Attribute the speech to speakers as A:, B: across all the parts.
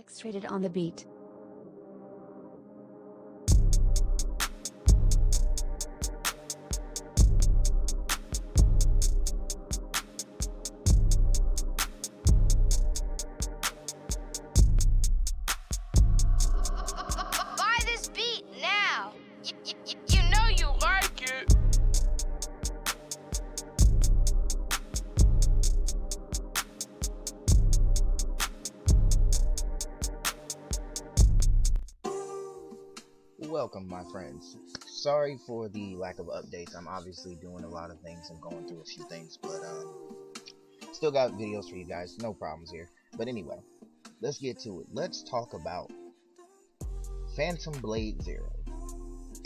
A: X-rated on the beat.
B: Buy this beat now. You know you like it.
C: Welcome, my friends. Sorry for the lack of updates. I'm obviously doing a lot of things and going through a few things, but still got videos for you guys. No problems here. But anyway, let's get to it. Let's talk about Phantom Blade Zero.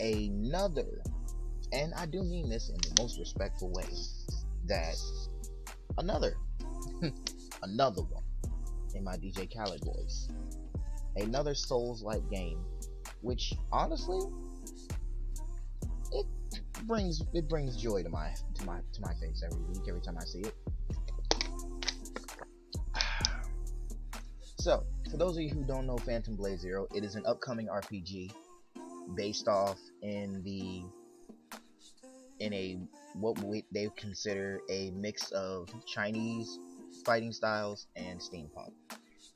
C: Another, and I do mean this in the most respectful way, that another one in my DJ Khaled voice. Another Souls-like game, which honestly, it brings joy to my face every week, every time I see it. So, for those of you who don't know Phantom Blade Zero, it is an upcoming RPG based off in what they consider a mix of Chinese fighting styles and steampunk.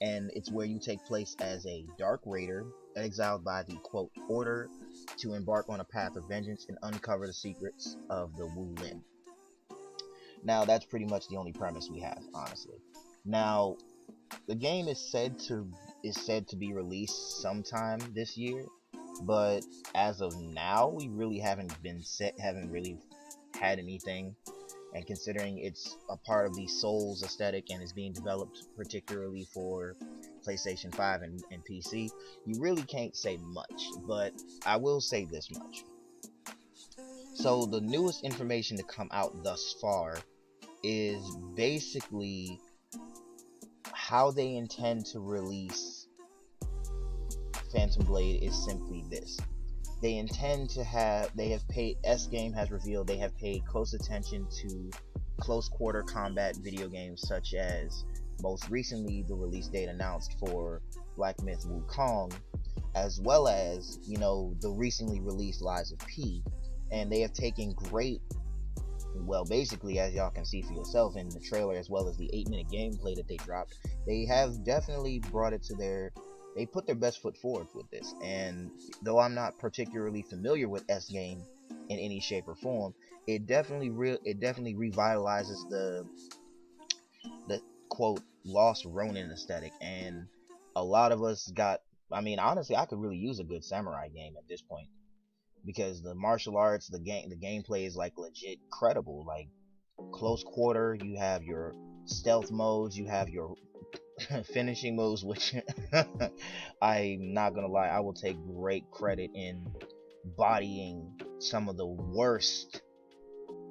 C: And it's where you take place as a Dark Raider exiled by the quote order to embark on a path of vengeance and uncover the secrets of the Wu Lin. Now that's pretty much the only premise we have, honestly. Now the game is said to be released sometime this year, but as of now we really haven't really had anything. And considering it's a part of the Souls aesthetic and is being developed particularly for PlayStation 5 and PC, you really can't say much, but I will say this much. So the newest information to come out thus far is basically how they intend to release Phantom Blade is simply this. They intend to S-Game has revealed they have paid close attention to close quarter combat video games, such as most recently the release date announced for Black Myth Wukong, as well as, the recently released Lies of P. And they have taken basically, as y'all can see for yourself in the trailer, as well as the 8-minute gameplay that they dropped, they have definitely brought it to they put their best foot forward with this. And though I'm not particularly familiar with S-Game in any shape or form, it definitely revitalizes the quote Lost Ronin aesthetic. And a lot of us honestly, I could really use a good samurai game at this point, because the martial arts, the gameplay is like legit credible. Like close quarter, you have your stealth modes, you have your finishing moves, which I'm not gonna lie, I will take great credit in bodying some of the worst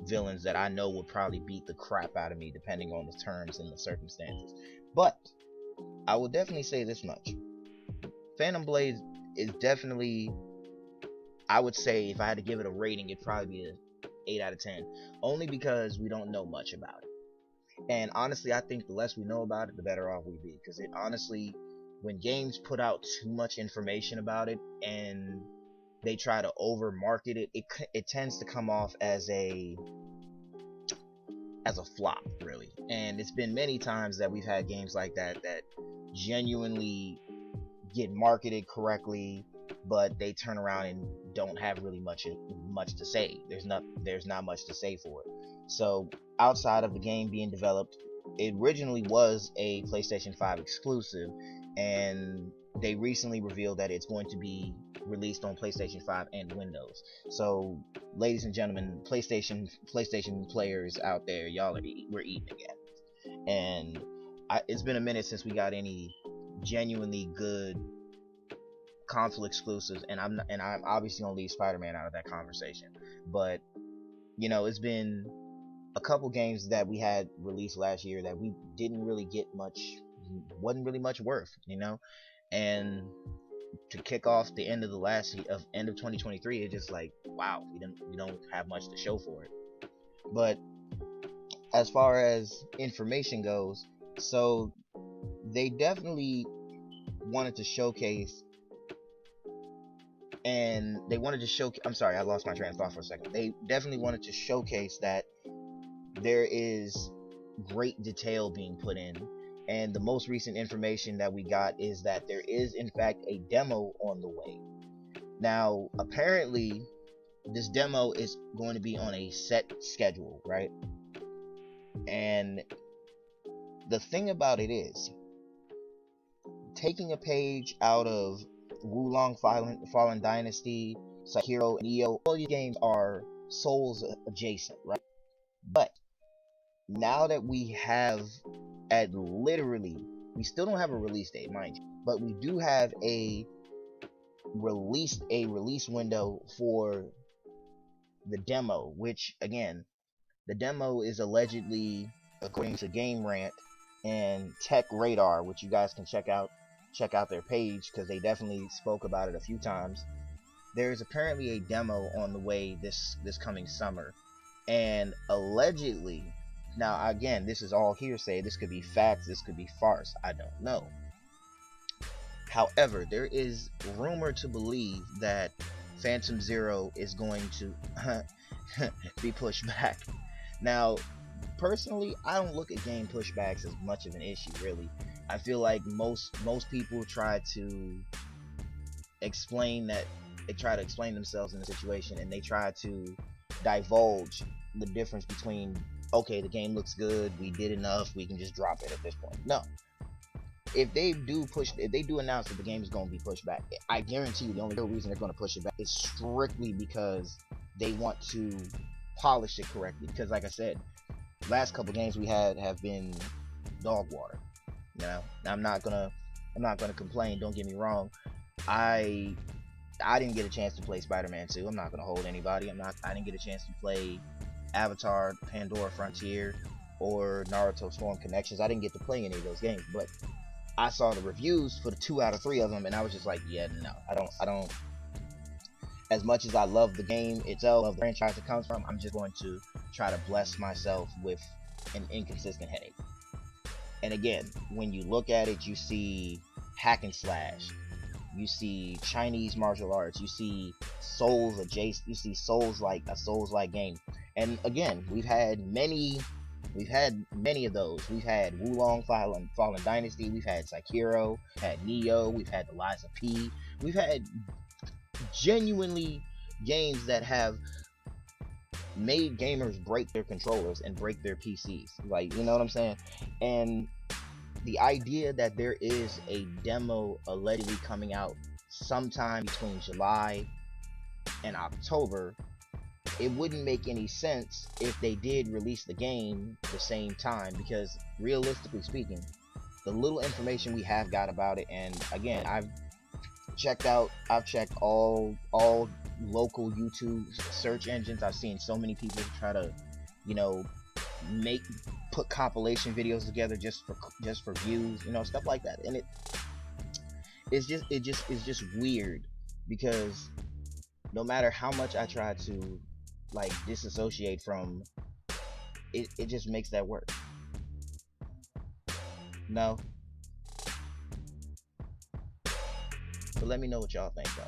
C: villains that I know would probably beat the crap out of me depending on the terms and the circumstances. But I will definitely say this much: Phantom Blade is definitely, I would say, if I had to give it a rating, it'd probably be an 8 out of 10, only because we don't know much about it. And honestly, I think the less we know about it, the better off we be. Because it honestly, when games put out too much information about it and they try to over market it, it tends to come off as a flop, really. And it's been many times that we've had games like that genuinely get marketed correctly, but they turn around and don't have really much to say. There's not much to say for it. So outside of the game being developed, it originally was a PlayStation 5 exclusive, and they recently revealed that it's going to be released on PlayStation 5 and Windows. So ladies and gentlemen, PlayStation players out there, we're eating again. And it's been a minute since we got any genuinely good console exclusives, and I'm obviously gonna leave Spider-Man out of that conversation. But it's been a couple games that we had released last year that we didn't really get wasn't really much worth, and to kick off the end of end of 2023, it's just like, wow, we don't have much to show for it. But as far as information goes, so they definitely wanted to showcase, and they wanted to show. I'm sorry, I lost my train of thought for a second. They definitely wanted to showcase that there is great detail being put in, and the most recent information that we got is that there is in fact a demo on the way. Now, apparently, this demo is going to be on a set schedule, right? And the thing about it is, taking a page out of Wulong Fallen Dynasty, Sekiro, and Neo, all these games are Souls adjacent, right? But now that we have, at literally, we still don't have a release date, mind you, but we do have a release window for the demo, which again, the demo is allegedly, according to Game Rant and Tech Radar, which you guys can check out their page because they definitely spoke about it a few times. There's apparently a demo on the way this coming summer, and allegedly, now again, this is all hearsay, this could be facts, this could be farce, I don't know. However, there is rumor to believe that Phantom Zero is going to be pushed back. Now, personally, I don't look at game pushbacks as much of an issue, really. I feel like most people try to explain themselves in a situation, and they try to divulge the difference between, okay, the game looks good, we did enough, we can just drop it at this point. No. If they do announce that the game is going to be pushed back, I guarantee you the only real reason they're going to push it back is strictly because they want to polish it correctly. Because like I said, last couple games we had have been dog water. You know, I'm not gonna complain, don't get me wrong. I didn't get a chance to play Spider-Man 2. I'm not gonna hold anybody. I didn't get a chance to play Avatar Pandora Frontier or Naruto Storm Connections. I didn't get to play any of those games, but I saw the reviews for the 2 out of 3 of them, and I was just like, yeah, no, I don't. As much as I love the game itself, love the franchise it comes from, I'm just going to try to bless myself with an inconsistent headache. And again, when you look at it, you see hack and slash, you see Chinese martial arts, you see Souls adjacent, you see Souls like a Souls-like game. And again, we've had many of those. We've had Wulong Fallen Dynasty, we've had Sekiro, we've had Neo, we've had the Lies of P. We've had genuinely games that have made gamers break their controllers and break their PCs. Like, you know what I'm saying? And the idea that there is a demo allegedly coming out sometime between July and October, it wouldn't make any sense if they did release the game the same time, because realistically speaking, the little information we have got about it, and again, I've checked all local YouTube search engines. I've seen so many people try to, you know, put compilation videos together just for views, you know, stuff like that. And it's just weird, because no matter how much I try to like disassociate from it, it just makes that work. No. So let me know what y'all think though.